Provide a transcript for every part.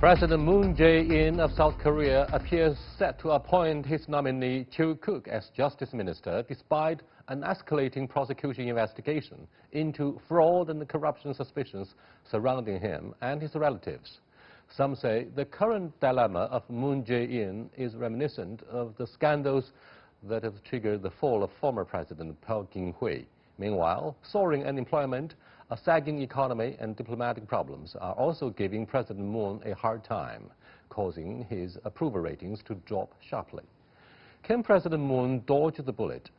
President Moon Jae-in of South Korea appears set to appoint his nominee Cho Kuk as Justice Minister despite an escalating prosecution investigation into fraud and corruption suspicions surrounding him and his relatives. Some say the current dilemma of Moon Jae-in is reminiscent of the scandals that have triggered the fall of former President Park Geun-hye. Meanwhile, soaring unemployment, a sagging economy and diplomatic problems are also giving President Moon a hard time, causing his approval ratings to drop sharply. Can President Moon dodge the bullet?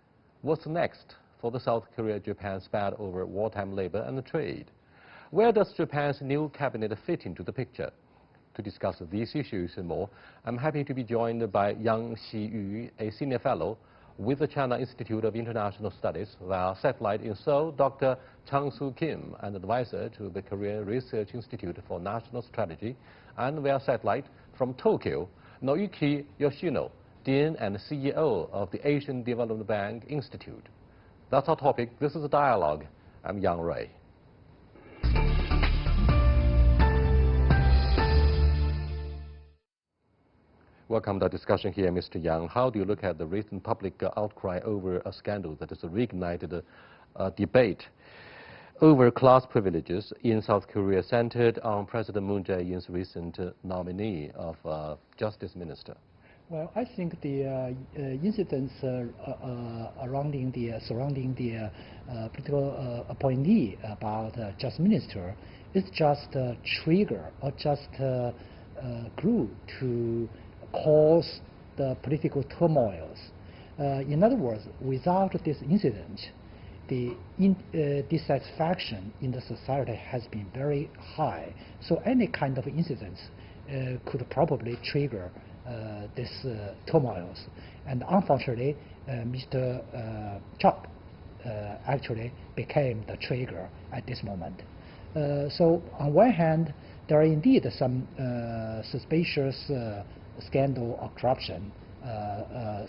What's next for the South Korea-Japan spat over wartime labor and trade? Where does Japan's new cabinet fit into the picture? To discuss these issues and more, I'm happy to be joined by Yang Xi-yu, a senior fellow with the China Institute of International Studies via satellite in Seoul, Dr. Chang-Soo Kim, an advisor to the Korea Research Institute for National Strategy, and via satellite from Tokyo, Noiki Yoshino, Dean and CEO of the Asian Development Bank Institute. That's our topic. This is a dialogue. I'm Yang Ray. Welcome to the discussion here, Mr. Yang. How do you look at the recent public outcry over a scandal that has reignited a debate over class privileges in South Korea, centered on President Moon Jae-in's recent nominee of Justice Minister? Well, I think the incidents surrounding the political appointee about Justice Minister is just a trigger or just a glue to cause the political turmoils. In other words, without this incident, the dissatisfaction in the society has been very high. So any kind of incidents could probably trigger this turmoils. And unfortunately, Mr. Chuk actually became the trigger at this moment. So on one hand, there are indeed some suspicious scandal or corruption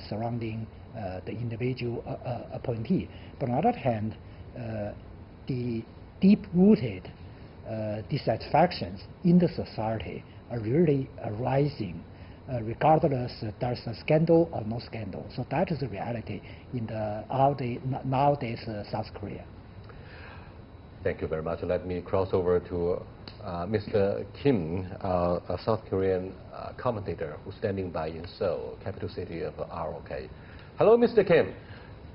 surrounding the individual appointee. But on the other hand, the deep-rooted dissatisfactions in the society are really rising, regardless if there's a scandal or no scandal. So that is the reality in the nowadays South Korea. Thank you very much. Let me cross over to Mr. Kim, a South Korean commentator who's standing by in Seoul, capital city of ROK. Hello, Mr. Kim.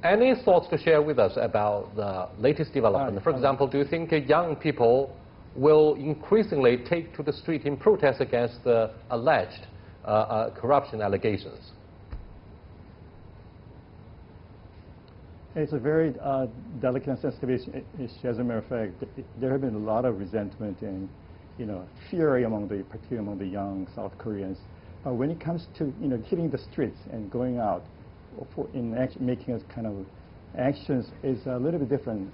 Any thoughts to share with us about the latest development? For example, do you think young people will increasingly take to the street in protest against the alleged corruption allegations? It's a very delicate and sensitive issue. As a matter of fact, there have been a lot of resentment and, fury particularly among the young South Koreans. When it comes to, hitting the streets and going out making a kind of actions is a little bit different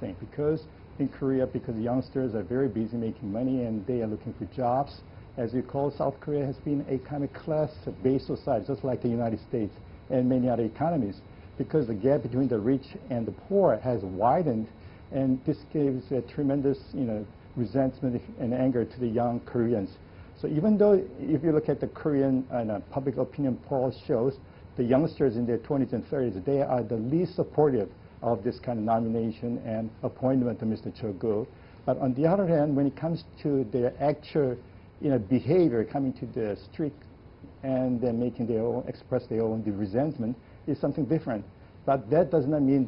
thing. Because in Korea, because youngsters are very busy making money and they are looking for jobs, as you call, South Korea has been a kind of class-based society, just like the United States and many other economies. Because the gap between the rich and the poor has widened, and this gives a tremendous, resentment and anger to the young Koreans. So even though, if you look at the Korean public opinion poll shows, the youngsters in their 20s and 30s, they are the least supportive of this kind of nomination and appointment to Mr. Cho Kuk. But on the other hand, when it comes to their actual, behavior, coming to the street and then express their own resentment, is something different. But that does not mean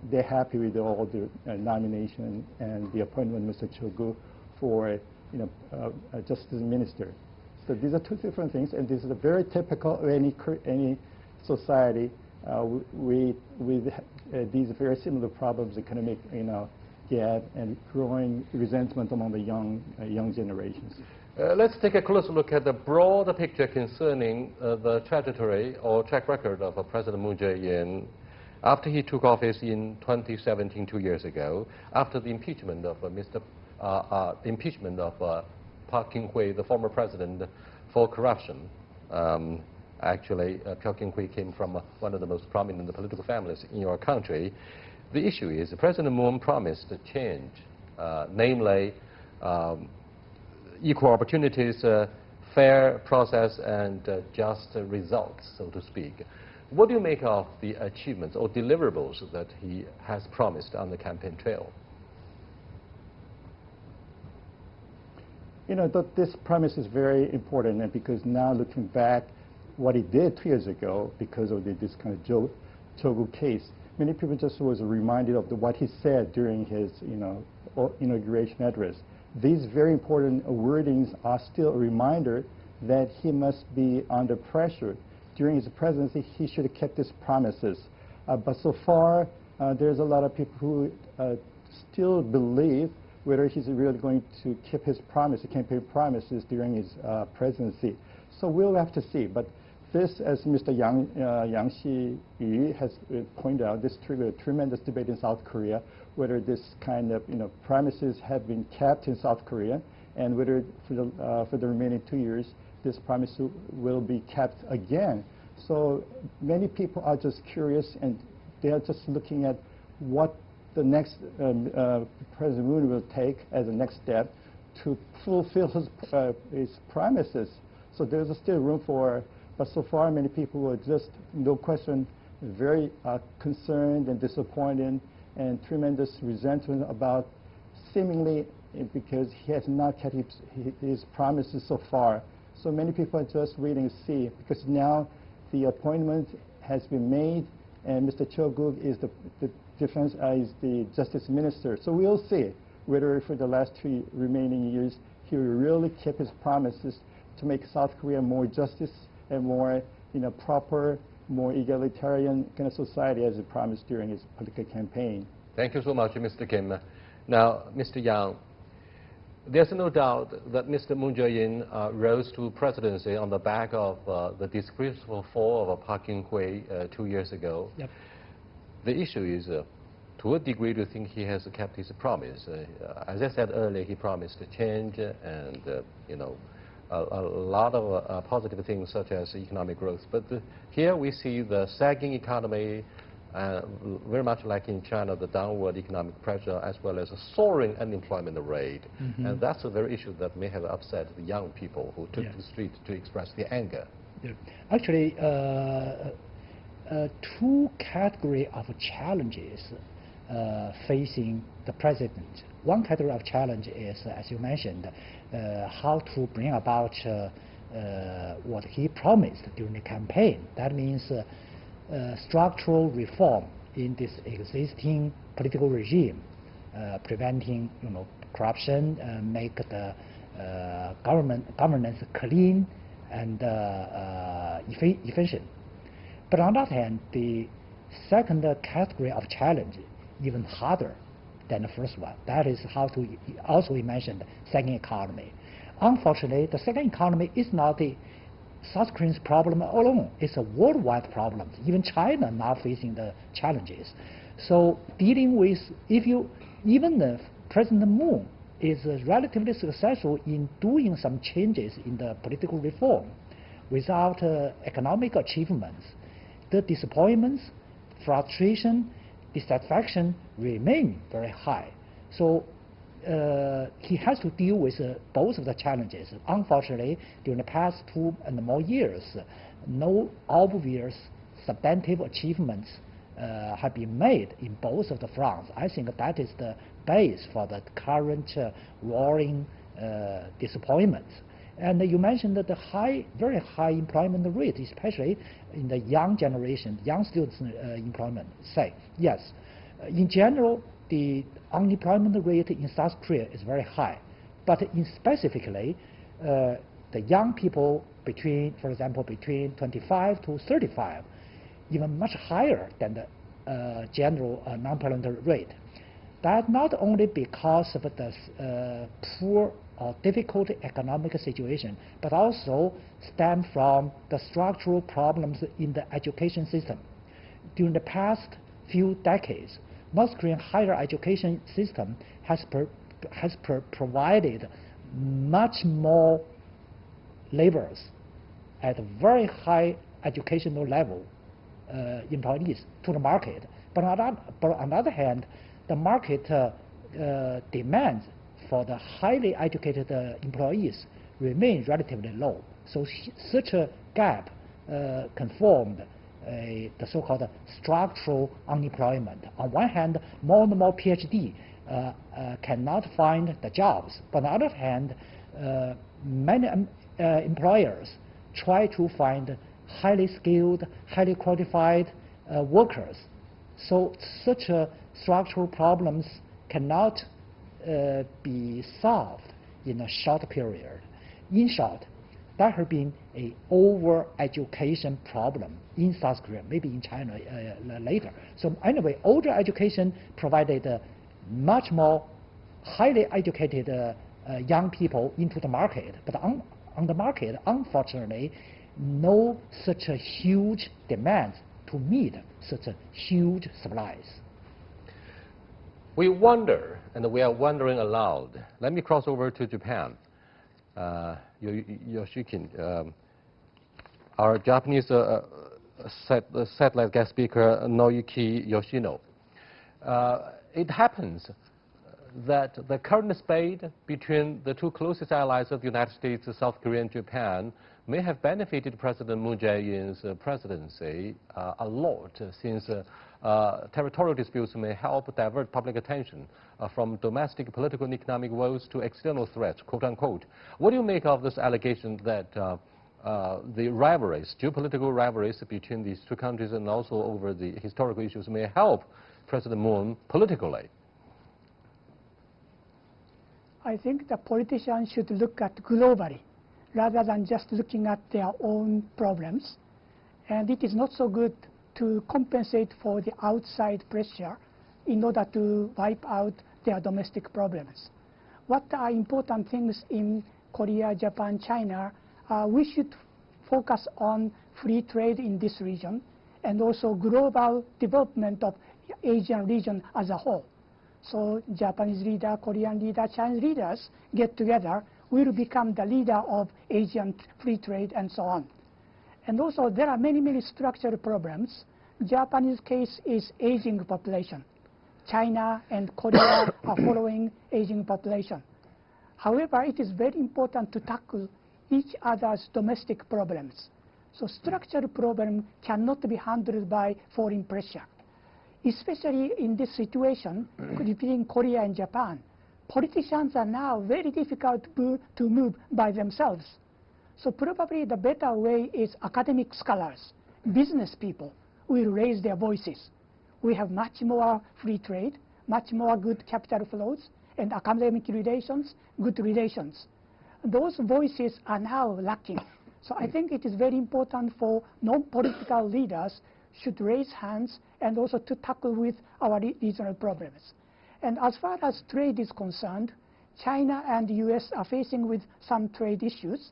they're happy with all the nomination and the appointment of Mr. Cho Kuk for a justice minister. So these are two different things, and this is a very typical of any society with these very similar problems, economic gap and growing resentment among the young generations. Let's take a closer look at the broader picture concerning the trajectory or track record of President Moon Jae-in after he took office in 2017, 2 years ago, after the impeachment of Park Geun-hye, the former president, for corruption. Actually, Park Geun-hye came from one of the most prominent political families in your country. The issue is President Moon promised a change, namely equal opportunities fair process and just results, so to speak. What do you make of the achievements or deliverables that he has promised on the campaign trail? You know, this promise is very important, and because now looking back, what he did 2 years ago, because of this kind of Cho Kuk case, many people just was reminded of what he said during his, inauguration address. These very important wordings are still a reminder that he must be under pressure. During his presidency, he should have kept his promises. But so far, there's a lot of people who still believe whether he's really going to keep his campaign promises during his presidency. So we'll have to see. But this, as Mr. Yang Xi-yu has pointed out, this triggered a tremendous debate in South Korea, whether this kind of promises have been kept in South Korea, and whether for the remaining 2 years this promise will be kept again. So many people are just curious, and they are just looking at what the next President Moon will take as a next step to fulfill his promises. So there's still room for, but so far many people were just, no question, very concerned and disappointed and tremendous resentment about seemingly because he has not kept his promises so far. So many people are just waiting to see, because now the appointment has been made, and Mr. Cho Kuk is is the Justice Minister. So we'll see whether for the last 3 remaining years he will really keep his promises to make South Korea more justice and more proper, more egalitarian kind of society as he promised during his political campaign. Thank you so much, Mr. Kim. Now, Mr. Yang, there's no doubt that Mr. Moon Jae-in rose to presidency on the back of the disgraceful fall of Park Geun-hye 2 years ago. Yep. The issue is, to a degree, do you think he has kept his promise? As I said earlier, he promised change and, a lot of positive things such as economic growth. But here we see the sagging economy, very much like in China, the downward economic pressure, as well as a soaring unemployment rate. Mm-hmm. And that's the very issue that may have upset the young people who took to the street to express their anger. Yeah. Actually, 2 categories of challenges facing the president. One category of challenge is, as you mentioned, how to bring about what he promised during the campaign. That means structural reform in this existing political regime, preventing corruption, make the governance clean and efficient. But on the other hand, the second category of challenge even harder than the first one. That is how to, also we mentioned, sagging economy. Unfortunately, the sagging economy is not the South Korean's problem alone. It's a worldwide problem. Even China now facing the challenges. So dealing with, even the President Moon is relatively successful in doing some changes in the political reform, without economic achievements, the disappointments, frustration, dissatisfaction remain very high. So he has to deal with both of the challenges. Unfortunately, during the past 2 and more years, no obvious substantive achievements have been made in both of the fronts. I think that is the base for the current roaring disappointments. And you mentioned that the very high employment rate, especially in the young generation, young students' employment. Yes, in general, the unemployment rate in South Korea is very high, but specifically, the young people for example, between 25 to 35, even much higher than the general unemployment rate. That not only because of the poor or difficult economic situation, but also stem from the structural problems in the education system. During the past few decades, North Korean higher education system has provided much more laborers at very high educational level employees to the market. But on the other hand, the market demands for the highly educated employees remain relatively low. So such a gap confirmed the so-called structural unemployment. On one hand, more and more PhD cannot find the jobs, but on the other hand, many employers try to find highly skilled, highly qualified workers. So such structural problems cannot be solved in a short period. In short, there has been an over-education problem in South Korea, maybe in China later. So anyway, older education provided much more highly educated young people into the market. But on the market, unfortunately, no such a huge demand to meet such a huge supplies. We wonder, and we are wondering aloud. Let me cross over to Japan. Yoshikin, our Japanese satellite guest speaker, Noyuki Yoshino. It happens that the current debate between the two closest allies of the United States, South Korea and Japan, may have benefited President Moon Jae-in's presidency a lot, since territorial disputes may help divert public attention from domestic political and economic woes to external threats, quote unquote. What do you make of this allegation that the rivalries, geopolitical rivalries between these two countries and also over the historical issues may help President Moon politically? I think the politicians should look at globally rather than just looking at their own problems. And it is not so good to compensate for the outside pressure in order to wipe out their domestic problems. What are important things in Korea, Japan, China? We should focus on free trade in this region and also global development of Asian region as a whole. So Japanese leader, Korean leader, Chinese leaders get together, will become the leader of Asian free trade and so on. And also there are many, many structural problems. Japanese case is aging population. China and Korea are following aging population. However, it is very important to tackle each other's domestic problems. So structural problem cannot be handled by foreign pressure. Especially in this situation between Korea and Japan, politicians are now very difficult to move by themselves. So probably the better way is academic scholars, business people will raise their voices. We have much more free trade, much more good capital flows, and academic relations, good relations. Those voices are now lacking. So I think it is very important for non-political leaders should raise hands and also to tackle with our regional problems. And as far as trade is concerned, China and the US are facing with some trade issues.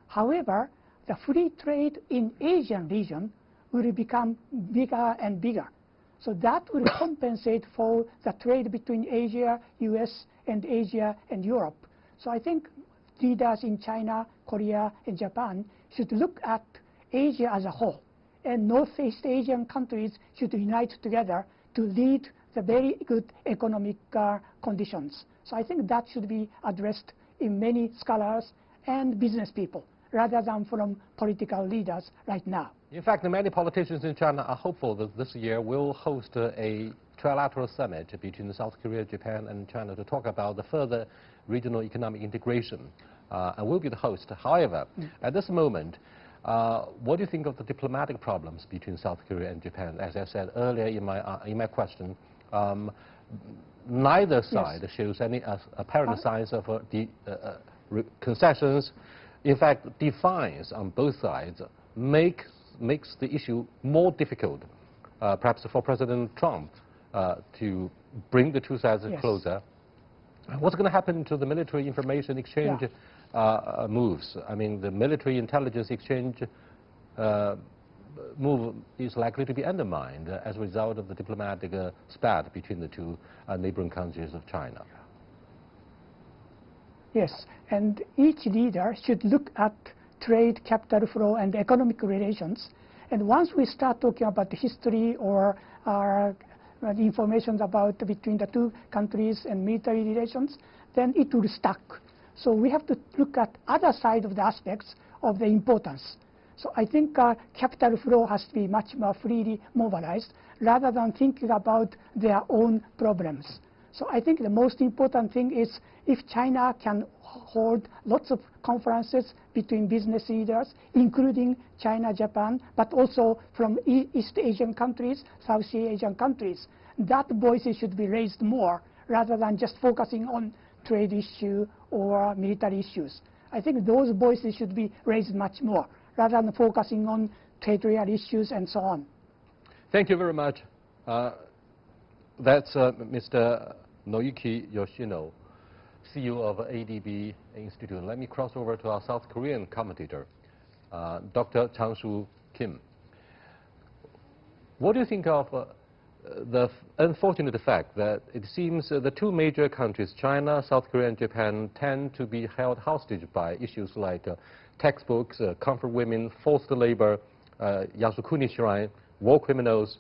However, the free trade in Asian region will become bigger and bigger. So that will compensate for the trade between Asia, US, and Asia and Europe. So I think leaders in China, Korea, and Japan should look at Asia as a whole. And Northeast Asian countries should unite together to lead the very good economic conditions. So I think that should be addressed in many scholars and business people, rather than from political leaders right now. In fact, many politicians in China are hopeful that this year will host a trilateral summit between South Korea, Japan, and China to talk about the further regional economic integration, and will be the host. However, at this moment, what do you think of the diplomatic problems between South Korea and Japan? As I said earlier in my question, neither side shows any apparent signs of concessions. In fact, defiance on both sides makes the issue more difficult, perhaps for President Trump to bring the two sides closer. What's going to happen to the military information exchange moves? I mean, the military intelligence exchange move is likely to be undermined as a result of the diplomatic spat between the two neighboring countries of China. Yes, and each leader should look at trade, capital flow, and economic relations. And once we start talking about the history or information about between the two countries and military relations, then it will stuck. So we have to look at other side of the aspects of the importance. So I think capital flow has to be much more freely mobilized rather than thinking about their own problems. So I think the most important thing is if China can hold lots of conferences between business leaders, including China, Japan, but also from East Asian countries, South Asian countries, that voices should be raised more rather than just focusing on trade issue or military issues. I think those voices should be raised much more rather than focusing on territorial issues and so on. Thank you very much. That's Mr. Noiki Yoshino, CEO of ADB Institute. Let me cross over to our South Korean commentator, Dr. Chang-Soo Kim. What do you think of the unfortunate fact that it seems the two major countries, China, South Korea, and Japan, tend to be held hostage by issues like textbooks, comfort women, forced labor, Yasukuni Shrine, war criminals?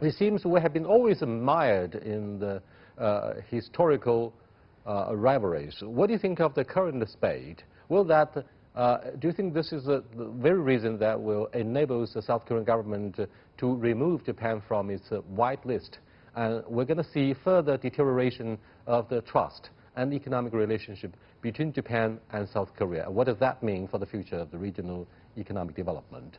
It seems we have been always mired in the historical rivalries. What do you think of the current spate? Will that, do you think this is the very reason that will enable the South Korean government to remove Japan from its white list? And we're going to see further deterioration of the trust and economic relationship between Japan and South Korea. What does that mean for the future of the regional economic development?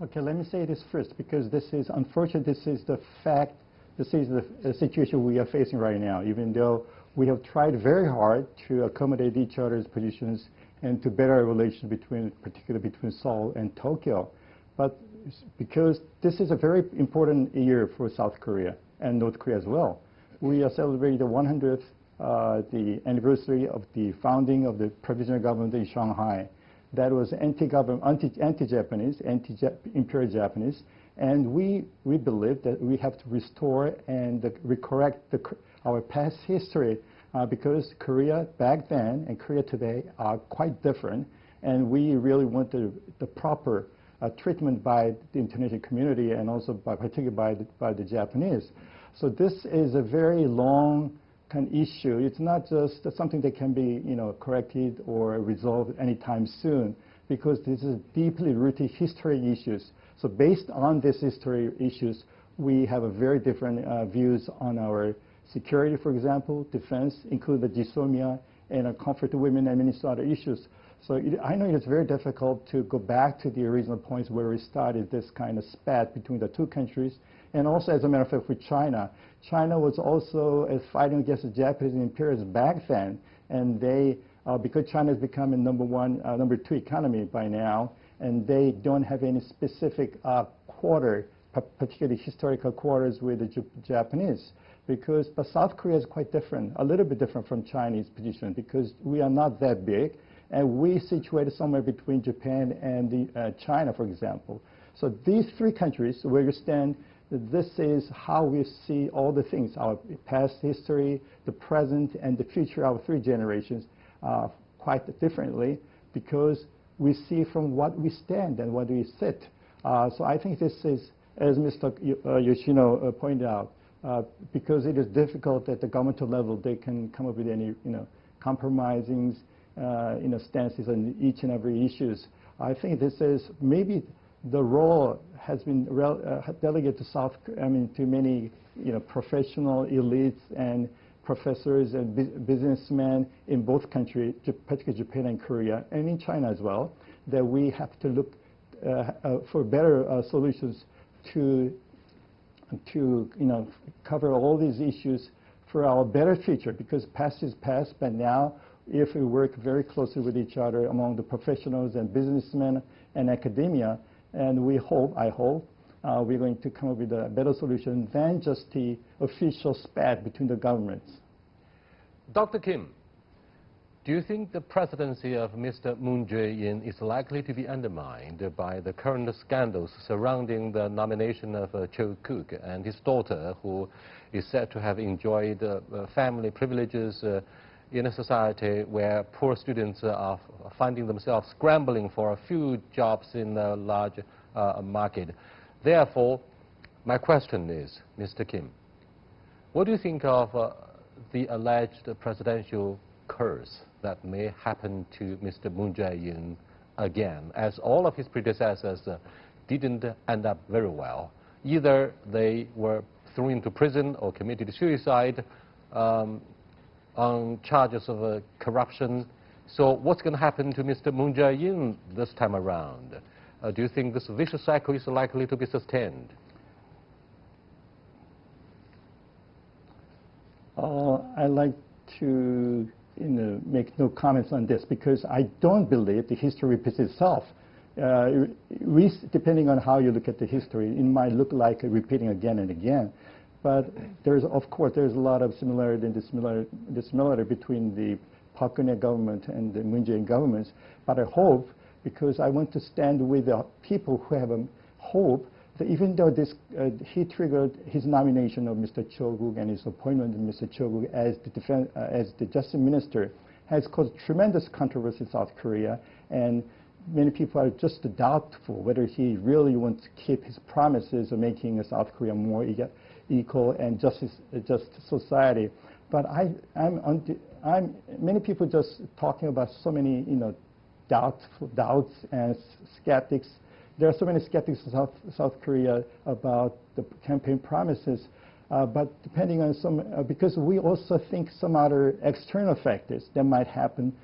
Okay, let me say this first, because this is unfortunate. This is the fact. This is the situation we are facing right now, even though we have tried very hard to accommodate each other's positions and to better our relations particularly between Seoul and Tokyo. But because this is a very important year for South Korea and North Korea as well. We are celebrating the 100th the anniversary of the founding of the provisional government in Shanghai. That was anti-Japanese, anti-imperial Japanese, and we believe that we have to restore and recorrect our past history because Korea back then and Korea today are quite different, and we really want the proper treatment by the international community and also particularly by the Japanese. So this is a very long kind of issue. It's not just something that can be corrected or resolved anytime soon, because this is deeply rooted history issues. So based on these history issues, we have a very different views on our security, for example, defense, including the dysomia and comfort to women and many other issues. So I know it's very difficult to go back to the original points where we started this kind of spat between the two countries. And also, as a matter of fact, with China. China was also fighting against the Japanese imperialists back then. And they, because China has become a number two economy by now, and they don't have any specific quarter, particularly historical quarters with the Japanese. But South Korea is quite different, a little bit different from Chinese position, because we are not that big. And we situated somewhere between Japan and China, for example. So these three countries, where you stand, this is how we see all the things, our past history, the present, and the future of three generations quite differently, because we see from what we stand and what we sit. So I think this is, as Mr. Yoshino pointed out, because it is difficult at the governmental level, they can come up with any compromising stances on each and every issues. I think this is maybe the role has been delegated to many professional elites and professors and businessmen in both countries, particularly Japan and Korea, and in China as well, that we have to look for better solutions to cover all these issues for our better future, because past is past, but now if we work very closely with each other among the professionals and businessmen and academia, and I hope, we're going to come up with a better solution than just the official spat between the governments. Dr. Kim, do you think the presidency of Mr. Moon Jae-in is likely to be undermined by the current scandals surrounding the nomination of Cho Kuk and his daughter, who is said to have enjoyed family privileges in a society where poor students are finding themselves scrambling for a few jobs in a large market? Therefore, my question is, Mr. Kim, what do you think of the alleged presidential curse that may happen to Mr. Moon Jae-in again, as all of his predecessors didn't end up very well. Either they were thrown into prison or committed suicide on charges of corruption. So what's going to happen to Mr. Moon Jae-in this time around? Do you think this vicious cycle is likely to be sustained? I'd like to make no comments on this because I don't believe the history repeats itself. Depending on how you look at the history, it might look like repeating again and again. But of course, there's a lot of similarity and dissimilarity between the Park Geun-hye government and the Moon Jae-in governments. But I hope, because I want to stand with the people who have a hope, that even though he triggered his nomination of Mr. Cho Kuk and his appointment of Mr. Cho Kuk as the Justice Minister has caused tremendous controversy in South Korea, and many people are just doubtful whether he really wants to keep his promises of making South Korea more equal and just society. But many people just talking about so many doubts and skeptics. There are so many skeptics in South Korea about the campaign promises, but depending on because we also think some other external factors that might happen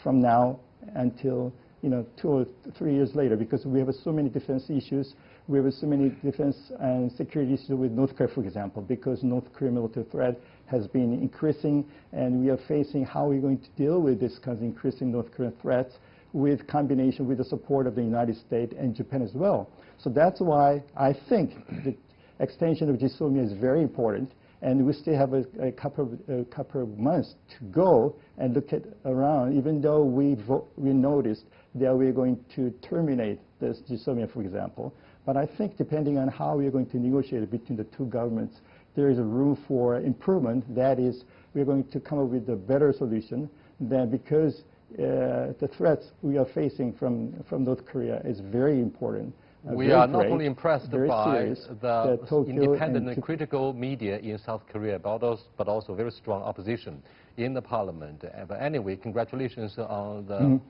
from now until 2 or 3 years later, because we have so many defense issues. We have so many defense and security issues with North Korea, for example, because North Korean military threat has been increasing, and we are facing how we're going to deal with this kind of increasing North Korean threats with combination with the support of the United States and Japan as well. So that's why I think the extension of GSOMIA is very important, and we still have a couple of months to go and look around, even though we noticed that we're going to terminate this GSOMIA, for example. But I think depending on how we're going to negotiate between the two governments, there is a room for improvement. That is, we're going to come up with a better solution than because the threats we are facing from North Korea is very important. We are not only impressed by the independent and critical media in South Korea, but also very strong opposition in the parliament. But anyway, congratulations on the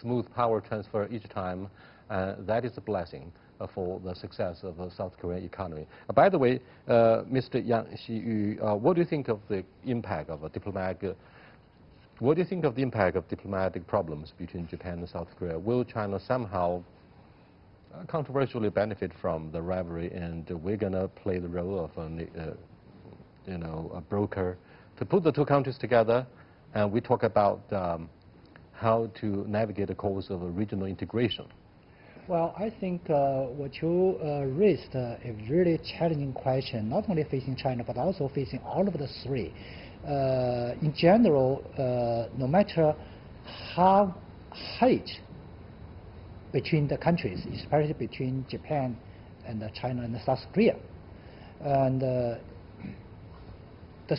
smooth power transfer each time. That is a blessing for the success of the South Korean economy. By the way, Mr. Yang Xiyu, what do you think of the impact of diplomatic problems between Japan and South Korea? Will China somehow controversially benefit from the rivalry, and we're going to play the role of a broker to put the two countries together, and we talk about how to navigate the course of regional integration? Well, I think what you raised a really challenging question, not only facing China, but also facing all of the three. In general, no matter how hate between the countries, especially between Japan and China and South Korea, and the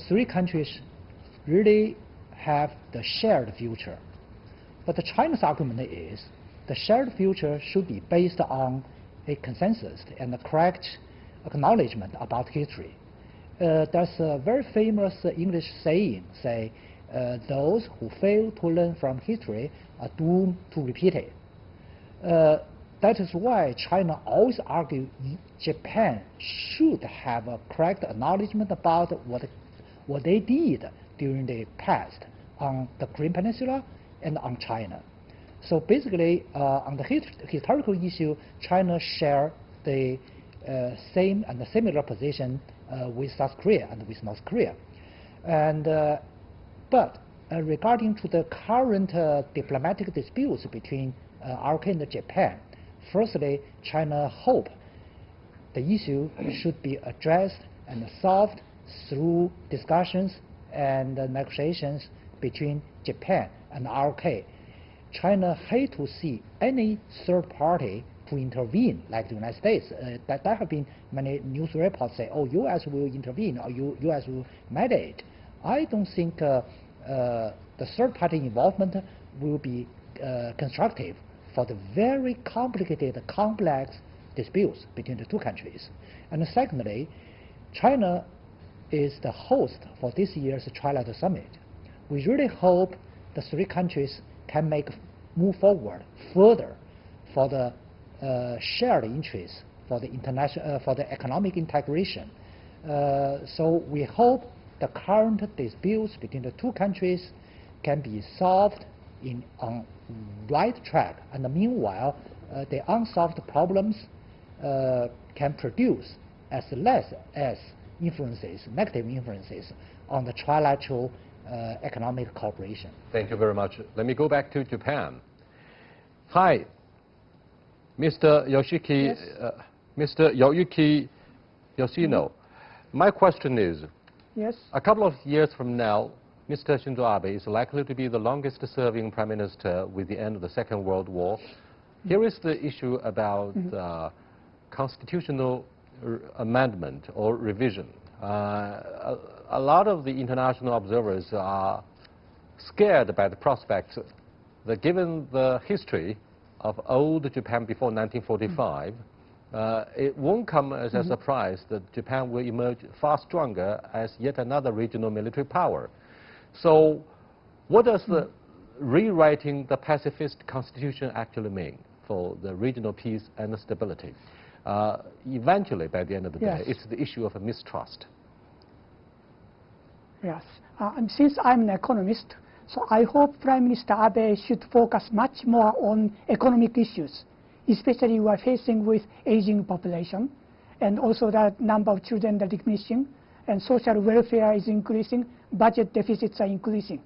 three countries really have the shared future. But China's argument is the shared future should be based on a consensus and a correct acknowledgement about history. There's a very famous English saying, those who fail to learn from history are doomed to repeat it. That is why China always argues Japan should have a correct acknowledgement about what they did during the past on the Korean Peninsula and on China. So basically, on the historical issue, China shares the same and the similar position with South Korea and with North Korea. And but regarding to the current diplomatic disputes between ROK and Japan, firstly, China hopes the issue should be addressed and solved through discussions and negotiations between Japan and ROK. China hates to see any third party to intervene, like the United States. There have been many news reports say, oh, U.S. will intervene, or U.S. will mediate. I don't think the third party involvement will be constructive for the very complicated, complex disputes between the two countries. And secondly, China is the host for this year's Trilateral Summit. We really hope the three countries can move forward further for the shared interests for the international for the economic integration. So we hope the current disputes between the two countries can be solved on right track, and meanwhile the unsolved problems can produce as less as negative influences on the trilateral economic cooperation. Thank you very much. Let me go back to Japan. Hi, Mr. Yoshiki, Yes. Mr. Yoyuki Yoshino. My question is, Yes. a couple of years from now, Mr. Shinzo Abe is likely to be the longest-serving prime minister with the end of the Second World War. Here is the issue about constitutional amendment or revision. A lot of the international observers are scared by the prospect that given the history of old Japan before 1945, it won't come as a surprise that Japan will emerge far stronger as yet another regional military power. So what does the rewriting the pacifist constitution actually mean for the regional peace and stability? Eventually, by the end of the day, it's the issue of a mistrust. Yes. Since I'm an economist, so I hope Prime Minister Abe should focus much more on economic issues, especially we are facing with aging population, and also the number of children are diminishing, and social welfare is increasing, budget deficits are increasing.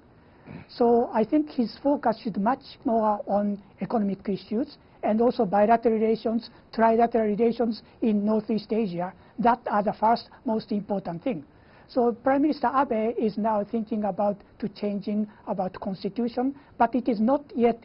So I think his focus should much more on economic issues, and also bilateral relations, trilateral relations in Northeast Asia. That are the first most important thing. So Prime Minister Abe is now thinking about changing about constitution, but it is not yet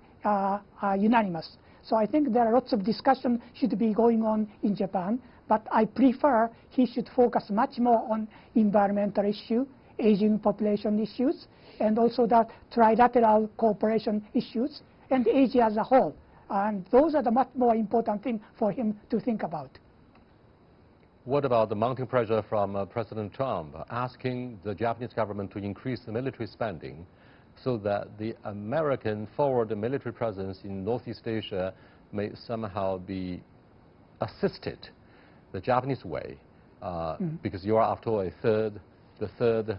unanimous. So I think there are lots of discussion should be going on in Japan, but I prefer he should focus much more on environmental issue, aging population issues, and also the trilateral cooperation issues, and Asia as a whole. And those are the much more important thing for him to think about. What about the mounting pressure from President Trump asking the Japanese government to increase the military spending so that the American forward military presence in Northeast Asia may somehow be assisted the Japanese way? Because you are, after all, the third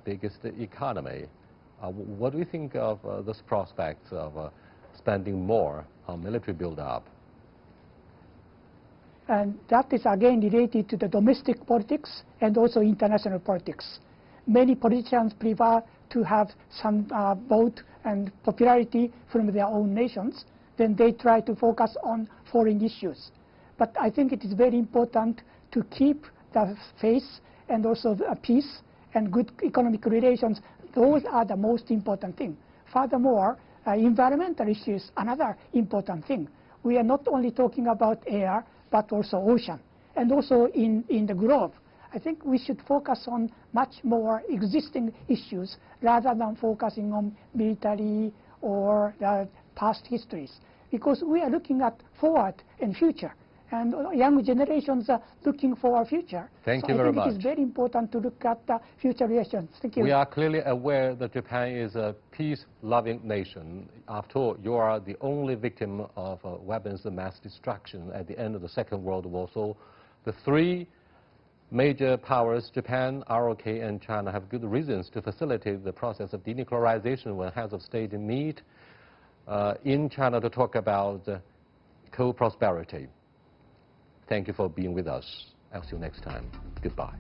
biggest economy. What do you think of this prospect of spending more on military build-up? And that is again related to the domestic politics and also international politics. Many politicians prefer to have some vote and popularity from their own nations, then they try to focus on foreign issues. But I think it is very important to keep the faith and also the peace and good economic relations. Those are the most important thing. Furthermore, environmental issues, another important thing. We are not only talking about air, but also ocean, and also in the globe. I think we should focus on much more existing issues rather than focusing on military or past histories, because we are looking at forward and future, and young generations are looking for our future. Thank you very much. It is very important to look at the future relations. Thank you. We are clearly aware that Japan is a peace-loving nation. After all, you are the only victim of weapons of mass destruction at the end of the Second World War. So the three major powers, Japan, ROK, and China, have good reasons to facilitate the process of denuclearization when heads of state meet in China to talk about co-prosperity. Thank you for being with us. I'll see you next time. Goodbye.